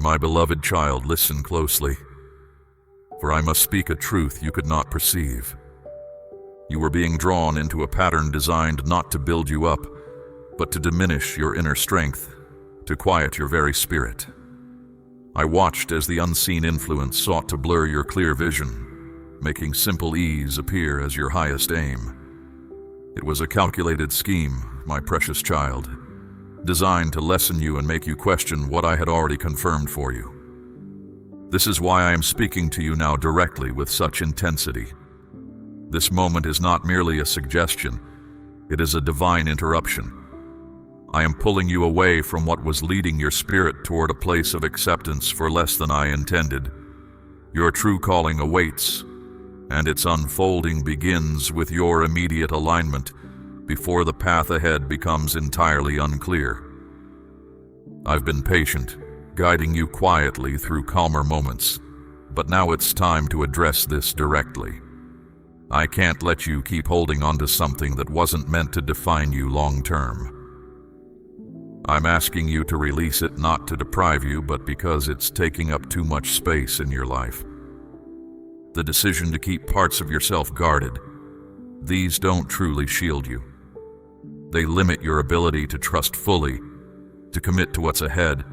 My beloved child, listen closely, for I must speak a truth you could not perceive. You were being drawn into a pattern designed not to build you up, but to diminish your inner strength, to quiet your very spirit. I watched as the unseen influence sought to blur your clear vision, making simple ease appear as your highest aim. It was a calculated scheme, my precious child, designed to lessen you and make you question what I had already confirmed for you. This is why I am speaking to you now directly with such intensity. This moment is not merely a suggestion, it is a divine interruption. I am pulling you away from what was leading your spirit toward a place of acceptance for less than I intended. Your true calling awaits, and its unfolding begins with your immediate alignment before the path ahead becomes entirely unclear. I've been patient, guiding you quietly through calmer moments, but now it's time to address this directly. I can't let you keep holding on to something that wasn't meant to define you long-term. I'm asking you to release it not to deprive you, but because it's taking up too much space in your life. The decision to keep parts of yourself guarded, these don't truly shield you. They limit your ability to trust fully, to commit to what's ahead,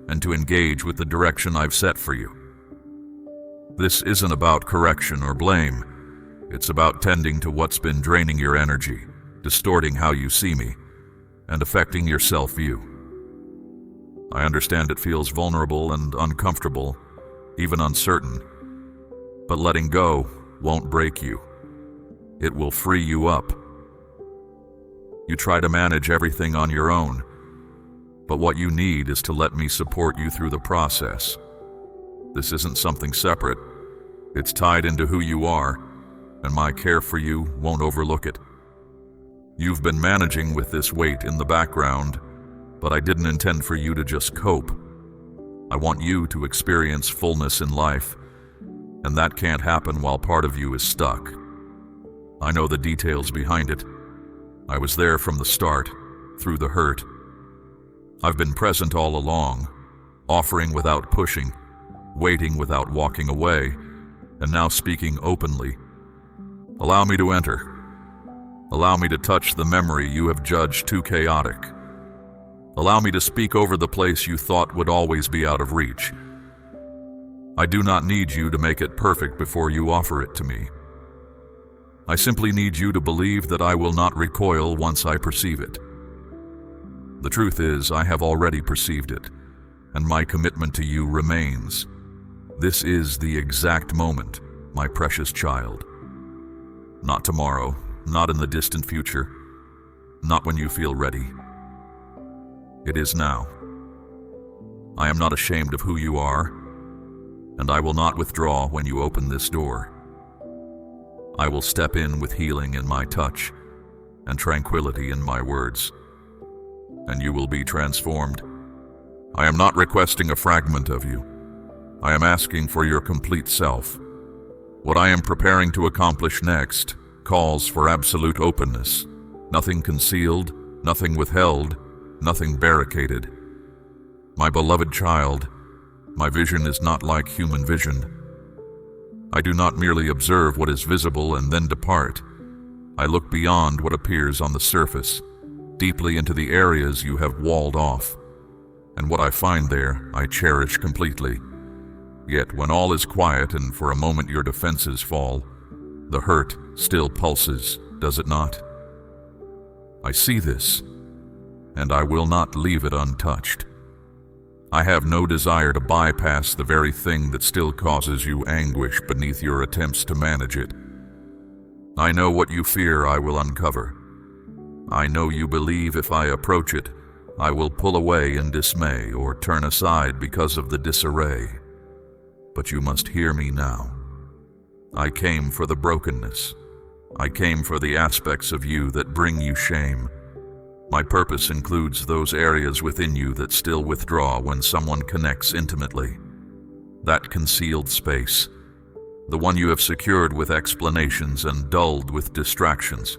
and to engage with the direction I've set for you. This isn't about correction or blame. It's about tending to what's been draining your energy, distorting how you see me, and affecting your self-view. I understand it feels vulnerable and uncomfortable, even uncertain, but letting go won't break you. It will free you up. You try to manage everything on your own, but what you need is to let me support you through the process. This isn't something separate. It's tied into who you are, and my care for you won't overlook it. You've been managing with this weight in the background, but I didn't intend for you to just cope. I want you to experience fullness in life, and that can't happen while part of you is stuck. I know the details behind it. I was there from the start, through the hurt. I've been present all along, offering without pushing, waiting without walking away, and now speaking openly. Allow me to enter. Allow me to touch the memory you have judged too chaotic. Allow me to speak over the place you thought would always be out of reach. I do not need you to make it perfect before you offer it to me. I simply need you to believe that I will not recoil once I perceive it. The truth is, I have already perceived it, and my commitment to you remains. This is the exact moment, my precious child. Not tomorrow, not in the distant future, not when you feel ready. It is now. I am not ashamed of who you are, and I will not withdraw when you open this door. I will step in with healing in my touch and tranquility in my words, and you will be transformed. I am not requesting a fragment of you. I am asking for your complete self. What I am preparing to accomplish next calls for absolute openness. Nothing concealed, nothing withheld, nothing barricaded. My beloved child, my vision is not like human vision. I do not merely observe what is visible and then depart. I look beyond what appears on the surface, deeply into the areas you have walled off. And what I find there, I cherish completely. Yet when all is quiet and for a moment your defenses fall, the hurt still pulses, does it not? I see this, and I will not leave it untouched. I have no desire to bypass the very thing that still causes you anguish beneath your attempts to manage it. I know what you fear I will uncover. I know you believe if I approach it, I will pull away in dismay or turn aside because of the disarray. But you must hear me now. I came for the brokenness. I came for the aspects of you that bring you shame. My purpose includes those areas within you that still withdraw when someone connects intimately. That concealed space, the one you have secured with explanations and dulled with distractions.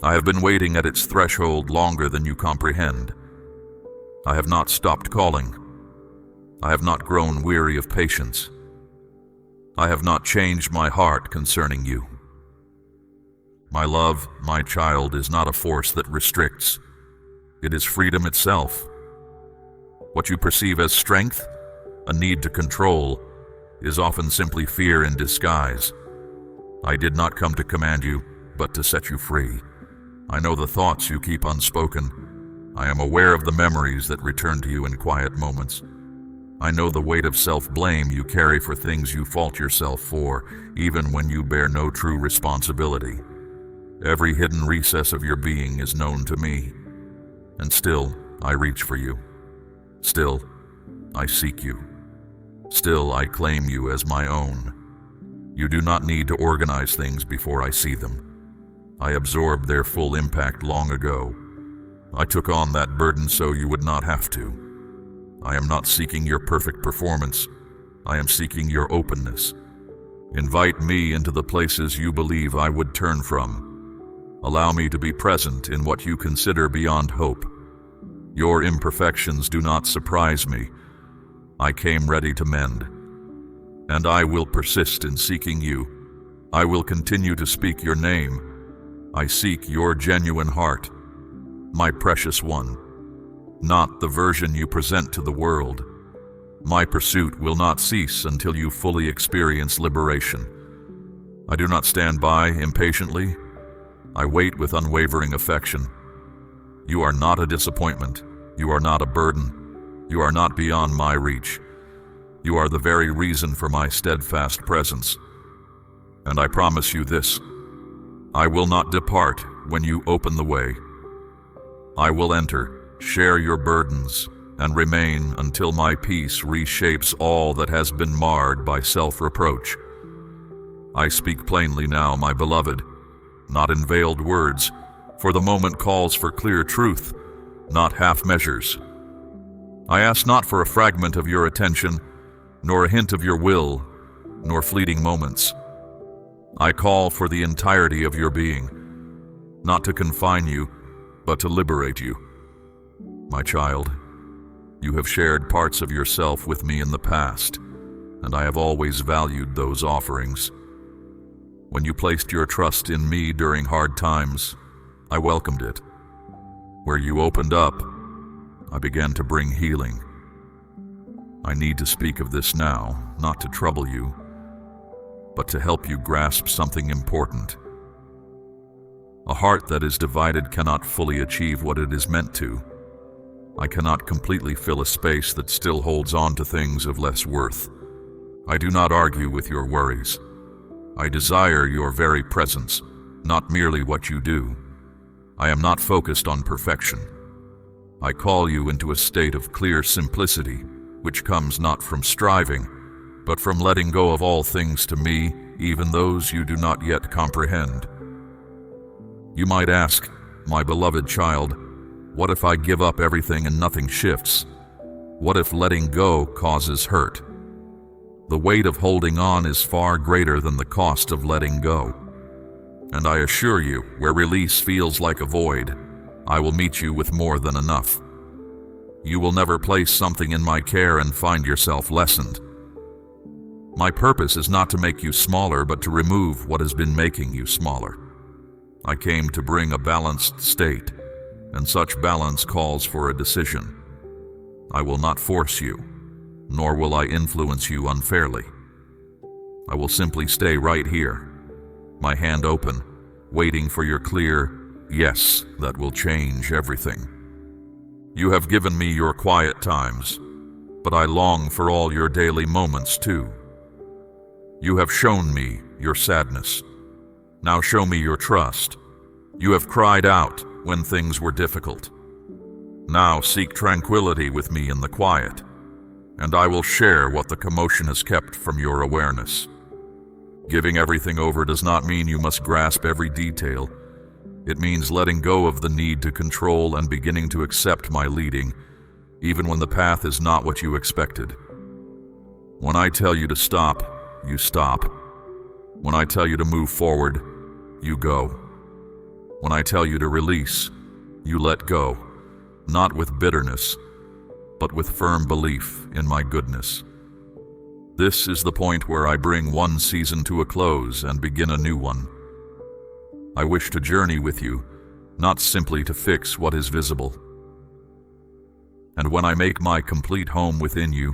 I have been waiting at its threshold longer than you comprehend. I have not stopped calling. I have not grown weary of patience. I have not changed my heart concerning you. My love, my child, is not a force that restricts. It is freedom itself. What you perceive as strength, a need to control, is often simply fear in disguise. I did not come to command you, but to set you free. I know the thoughts you keep unspoken. I am aware of the memories that return to you in quiet moments. I know the weight of self-blame you carry for things you fault yourself for, even when you bear no true responsibility. Every hidden recess of your being is known to me, and still I reach for you. Still, I seek you. Still, I claim you as my own. You do not need to organize things before I see them. I absorbed their full impact long ago. I took on that burden so you would not have to. I am not seeking your perfect performance. I am seeking your openness. Invite me into the places you believe I would turn from. Allow me to be present in what you consider beyond hope. Your imperfections do not surprise me. I came ready to mend. And I will persist in seeking you. I will continue to speak your name. I seek your genuine heart, my precious one, not the version you present to the world. My pursuit will not cease until you fully experience liberation. I do not stand by impatiently. I wait with unwavering affection. You are not a disappointment. You are not a burden. You are not beyond my reach. You are the very reason for my steadfast presence. And I promise you this: I will not depart when you open the way. I will enter, share your burdens, and remain until my peace reshapes all that has been marred by self-reproach. I speak plainly now, my beloved, not in veiled words, for the moment calls for clear truth, not half measures. I ask not for a fragment of your attention, nor a hint of your will, nor fleeting moments. I call for the entirety of your being, not to confine you, but to liberate you. My child, you have shared parts of yourself with me in the past, and I have always valued those offerings. When you placed your trust in me during hard times, I welcomed it. Where you opened up, I began to bring healing. I need to speak of this now, not to trouble you, but to help you grasp something important. A heart that is divided cannot fully achieve what it is meant to. I cannot completely fill a space that still holds on to things of less worth. I do not argue with your worries. I desire your very presence, not merely what you do. I am not focused on perfection. I call you into a state of clear simplicity, which comes not from striving, but from letting go of all things to me, even those you do not yet comprehend. You might ask, my beloved child, what if I give up everything and nothing shifts? What if letting go causes hurt? The weight of holding on is far greater than the cost of letting go. And I assure you, where release feels like a void, I will meet you with more than enough. You will never place something in my care and find yourself lessened. My purpose is not to make you smaller, but to remove what has been making you smaller. I came to bring a balanced state, and such balance calls for a decision. I will not force you, nor will I influence you unfairly. I will simply stay right here, my hand open, waiting for your clear yes that will change everything. You have given me your quiet times, but I long for all your daily moments too. You have shown me your sadness. Now show me your trust. You have cried out when things were difficult. Now seek tranquility with me in the quiet, and I will share what the commotion has kept from your awareness. Giving everything over does not mean you must grasp every detail. It means letting go of the need to control and beginning to accept my leading, even when the path is not what you expected. When I tell you to stop, you stop. When I tell you to move forward, you go. When I tell you to release, you let go, not with bitterness, but with firm belief in my goodness. This is the point where I bring one season to a close and begin a new one. I wish to journey with you, not simply to fix what is visible. And when I make my complete home within you,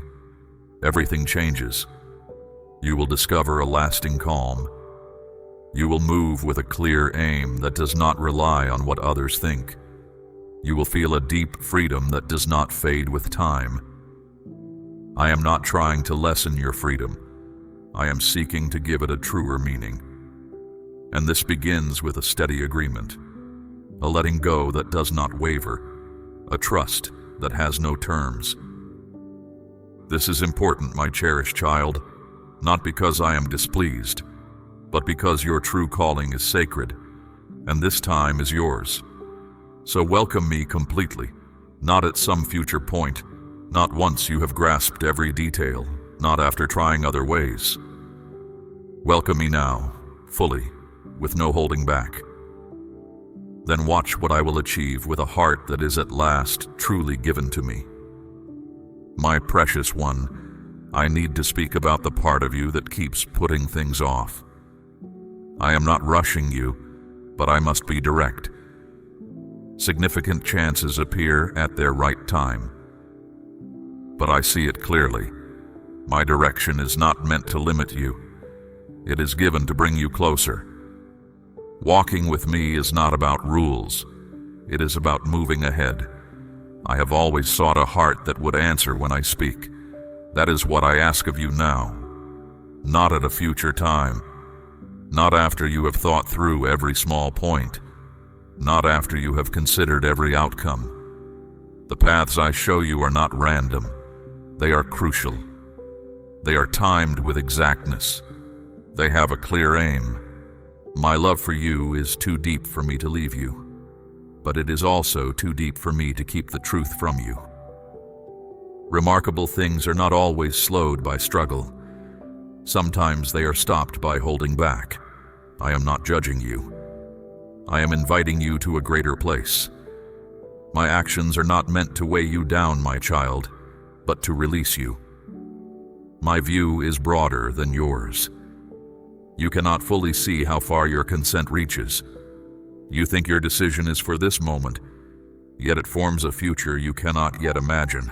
everything changes. You will discover a lasting calm. You will move with a clear aim that does not rely on what others think. You will feel a deep freedom that does not fade with time. I am not trying to lessen your freedom. I am seeking to give it a truer meaning. And this begins with a steady agreement, a letting go that does not waver, a trust that has no terms. This is important, my cherished child, not because I am displeased, but because your true calling is sacred, and this time is yours. So welcome me completely, not at some future point, not once you have grasped every detail, not after trying other ways. Welcome me now, fully, with no holding back. Then watch what I will achieve with a heart that is at last truly given to me. My precious one, I need to speak about the part of you that keeps putting things off. I am not rushing you, but I must be direct. Significant chances appear at their right time. But I see it clearly. My direction is not meant to limit you. It is given to bring you closer. Walking with me is not about rules. It is about moving ahead. I have always sought a heart that would answer when I speak. That is what I ask of you now. Not at a future time. Not after you have thought through every small point. Not after you have considered every outcome. The paths I show you are not random. They are crucial. They are timed with exactness. They have a clear aim. My love for you is too deep for me to leave you, but it is also too deep for me to keep the truth from you. Remarkable things are not always slowed by struggle. Sometimes they are stopped by holding back. I am not judging you. I am inviting you to a greater place. My actions are not meant to weigh you down, my child, but to release you. My view is broader than yours. You cannot fully see how far your consent reaches. You think your decision is for this moment, yet it forms a future you cannot yet imagine.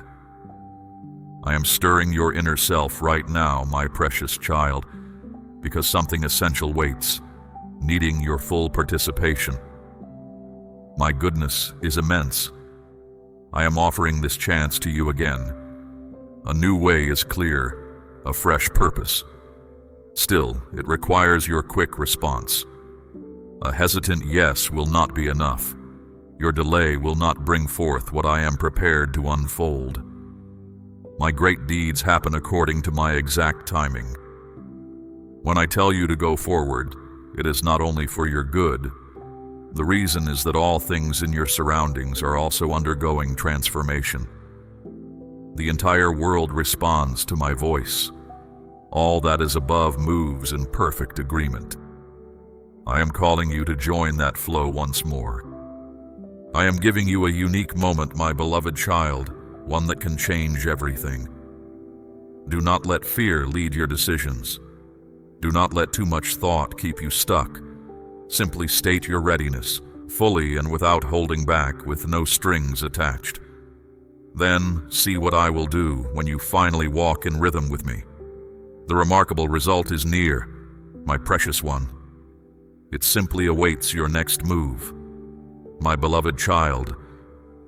I am stirring your inner self right now, my precious child, because something essential waits, needing your full participation. My goodness is immense. I am offering this chance to you again. A new way is clear, a fresh purpose. Still, it requires your quick response. A hesitant yes will not be enough. Your delay will not bring forth what I am prepared to unfold. My great deeds happen according to my exact timing. When I tell you to go forward, it is not only for your good. The reason is that all things in your surroundings are also undergoing transformation. The entire world responds to my voice. All that is above moves in perfect agreement. I am calling you to join that flow once more. I am giving you a unique moment, my beloved child, one that can change everything. Do not let fear lead your decisions. Do not let too much thought keep you stuck. Simply state your readiness, fully and without holding back, with no strings attached. Then see what I will do when you finally walk in rhythm with me. The remarkable result is near, my precious one. It simply awaits your next move. My beloved child,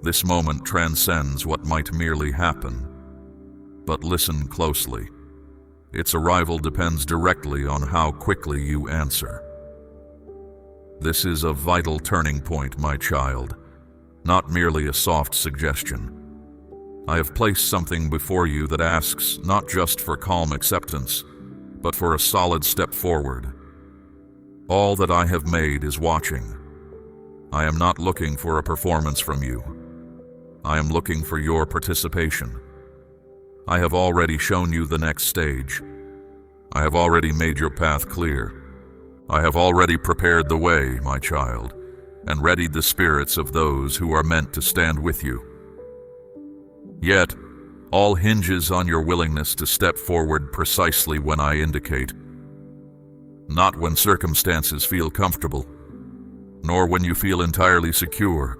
this moment transcends what might merely happen. But listen closely. Its arrival depends directly on how quickly you answer. This is a vital turning point, my child, not merely a soft suggestion. I have placed something before you that asks not just for calm acceptance, but for a solid step forward. All that I have made is watching. I am not looking for a performance from you. I am looking for your participation. I have already shown you the next stage. I have already made your path clear. I have already prepared the way, my child, and readied the spirits of those who are meant to stand with you. Yet, All hinges on your willingness to step forward precisely when I indicate. Not when circumstances feel comfortable, nor when you feel entirely secure,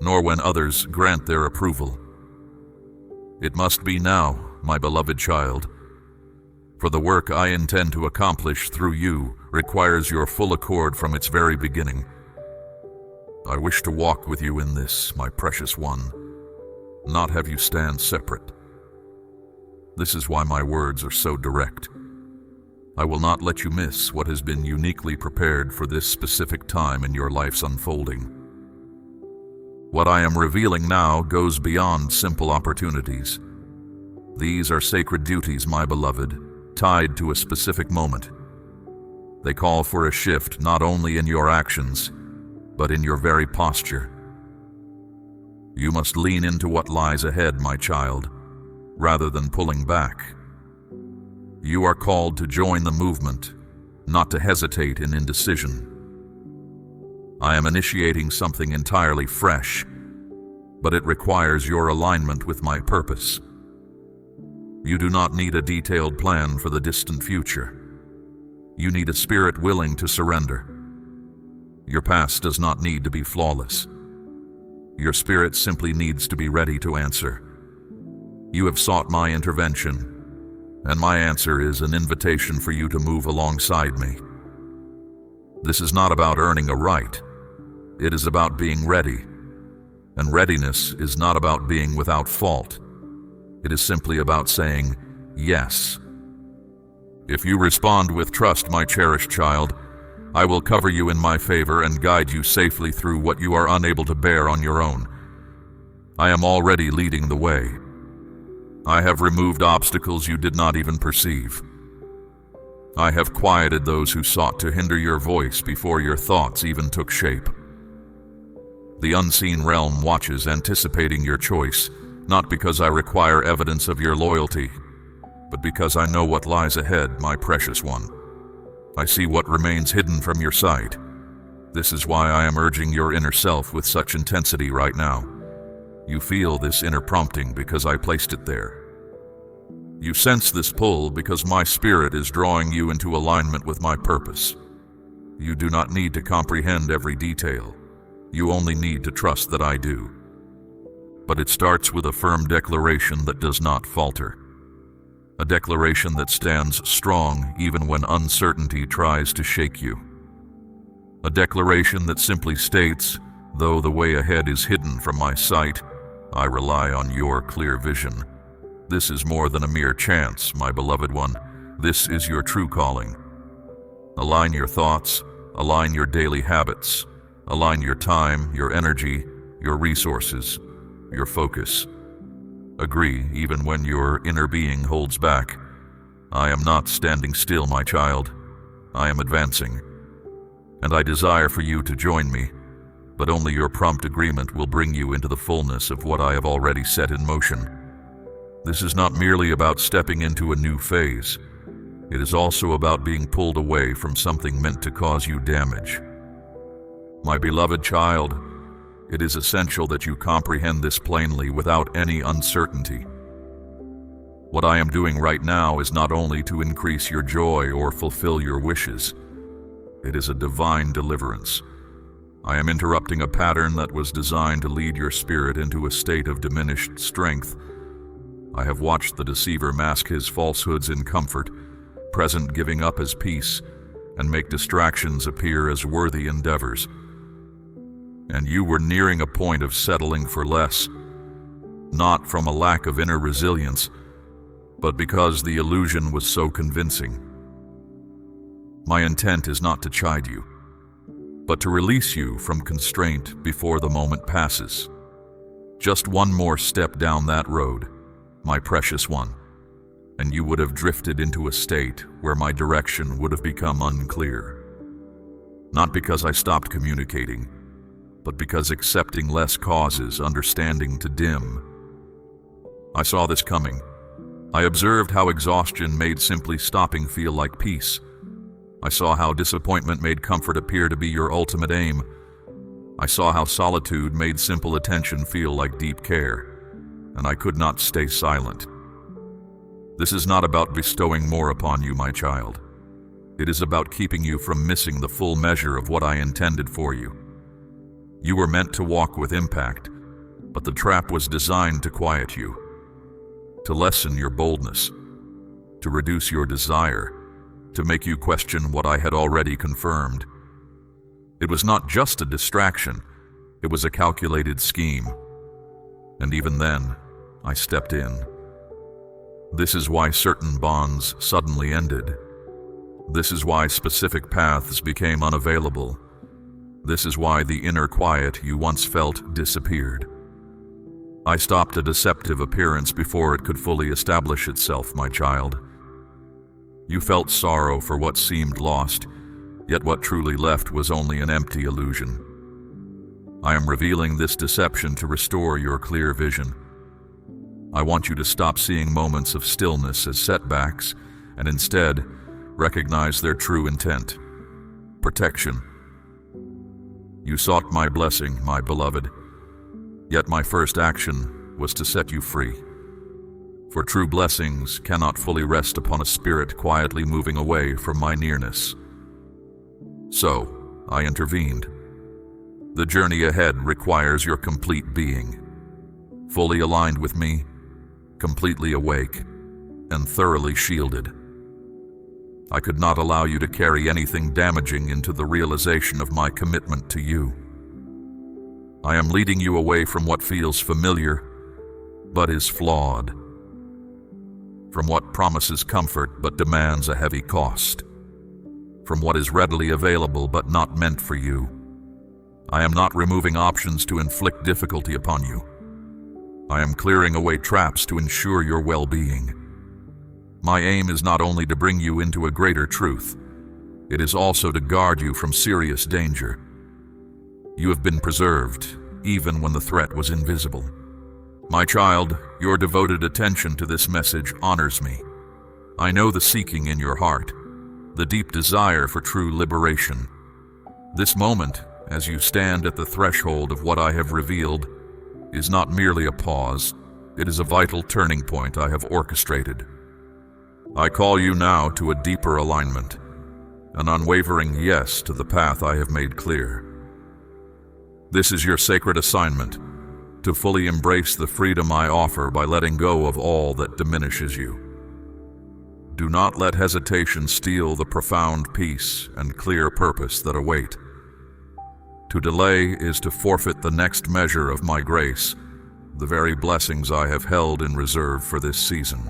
nor when others grant their approval. It must be now, my beloved child, for the work I intend to accomplish through you requires your full accord from its very beginning. I wish to walk with you in this, my precious one, not have you stand separate. This is why my words are so direct. I will not let you miss what has been uniquely prepared for this specific time in your life's unfolding. What I am revealing now goes beyond simple opportunities. These are sacred duties, my beloved, tied to a specific moment. They call for a shift not only in your actions, but in your very posture. You must lean into what lies ahead, my child, rather than pulling back. You are called to join the movement, not to hesitate in indecision. I am initiating something entirely fresh, but it requires your alignment with my purpose. You do not need a detailed plan for the distant future. You need a spirit willing to surrender. Your past does not need to be flawless. Your spirit simply needs to be ready to answer. You have sought my intervention, and my answer is an invitation for you to move alongside me. This is not about earning a right. It is about being ready. And readiness is not about being without fault. It is simply about saying yes. If you respond with trust, my cherished child, I will cover you in my favor and guide you safely through what you are unable to bear on your own. I am already leading the way. I have removed obstacles you did not even perceive. I have quieted those who sought to hinder your voice before your thoughts even took shape. The unseen realm watches, anticipating your choice, not because I require evidence of your loyalty, but because I know what lies ahead, my precious one. I see what remains hidden from your sight. This is why I am urging your inner self with such intensity right now. You feel this inner prompting because I placed it there. You sense this pull because my spirit is drawing you into alignment with my purpose. You do not need to comprehend every detail. You only need to trust that I do. But it starts with a firm declaration that does not falter. A declaration that stands strong even when uncertainty tries to shake you. A declaration that simply states, though the way ahead is hidden from my sight, I rely on your clear vision. This is more than a mere chance, my beloved one. This is your true calling. Align your thoughts, align your daily habits, align your time, your energy, your resources, your focus. Agree even when your inner being holds back. I am not standing still, my child. I am advancing. And I desire for you to join me, but only your prompt agreement will bring you into the fullness of what I have already set in motion. This is not merely about stepping into a new phase. It is also about being pulled away from something meant to cause you damage. My beloved child, it is essential that you comprehend this plainly without any uncertainty. What I am doing right now is not only to increase your joy or fulfill your wishes. It is a divine deliverance. I am interrupting a pattern that was designed to lead your spirit into a state of diminished strength. I have watched the deceiver mask his falsehoods in comfort, present giving up as peace, and make distractions appear as worthy endeavors. And you were nearing a point of settling for less, not from a lack of inner resilience, but because the illusion was so convincing. My intent is not to chide you, but to release you from constraint before the moment passes. Just one more step down that road, my precious one, and you would have drifted into a state where my direction would have become unclear. Not because I stopped communicating, but because accepting less causes understanding to dim. I saw this coming. I observed how exhaustion made simply stopping feel like peace. I saw how disappointment made comfort appear to be your ultimate aim. I saw how solitude made simple attention feel like deep care. and I could not stay silent. This is not about bestowing more upon you, my child. It is about keeping you from missing the full measure of what I intended for you. You were meant to walk with impact, but the trap was designed to quiet you, to lessen your boldness, to reduce your desire, to make you question what I had already confirmed. It was not just a distraction, it was a calculated scheme. And even then, I stepped in. This is why certain bonds suddenly ended. This is why specific paths became unavailable. This is why the inner quiet you once felt disappeared. I stopped a deceptive appearance before it could fully establish itself, my child. You felt sorrow for what seemed lost, yet what truly left was only an empty illusion. I am revealing this deception to restore your clear vision. I want you to stop seeing moments of stillness as setbacks and instead recognize their true intent: protection. You sought my blessing, my beloved, yet my first action was to set you free. For true blessings cannot fully rest upon a spirit quietly moving away from my nearness. So, I intervened. The journey ahead requires your complete being, fully aligned with me, completely awake, and thoroughly shielded. I could not allow you to carry anything damaging into the realization of my commitment to you. I am leading you away from what feels familiar, but is flawed, from what promises comfort but demands a heavy cost, from what is readily available but not meant for you. I am not removing options to inflict difficulty upon you. I am clearing away traps to ensure your well-being. My aim is not only to bring you into a greater truth, it is also to guard you from serious danger. You have been preserved, even when the threat was invisible. My child, your devoted attention to this message honors me. I know the seeking in your heart, the deep desire for true liberation. This moment, as you stand at the threshold of what I have revealed, is not merely a pause, it is a vital turning point I have orchestrated. I call you now to a deeper alignment, an unwavering yes to the path I have made clear. This is your sacred assignment, to fully embrace the freedom I offer by letting go of all that diminishes you. Do not let hesitation steal the profound peace and clear purpose that await. To delay is to forfeit the next measure of my grace, the very blessings I have held in reserve for this season.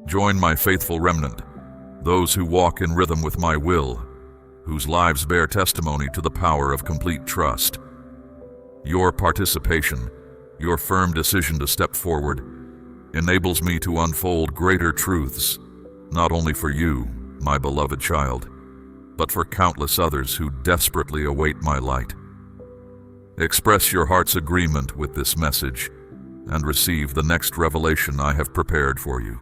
Join my faithful remnant, those who walk in rhythm with my will, whose lives bear testimony to the power of complete trust. Your participation, your firm decision to step forward, enables me to unfold greater truths, not only for you, my beloved child, but for countless others who desperately await my light. Express your heart's agreement with this message and receive the next revelation I have prepared for you.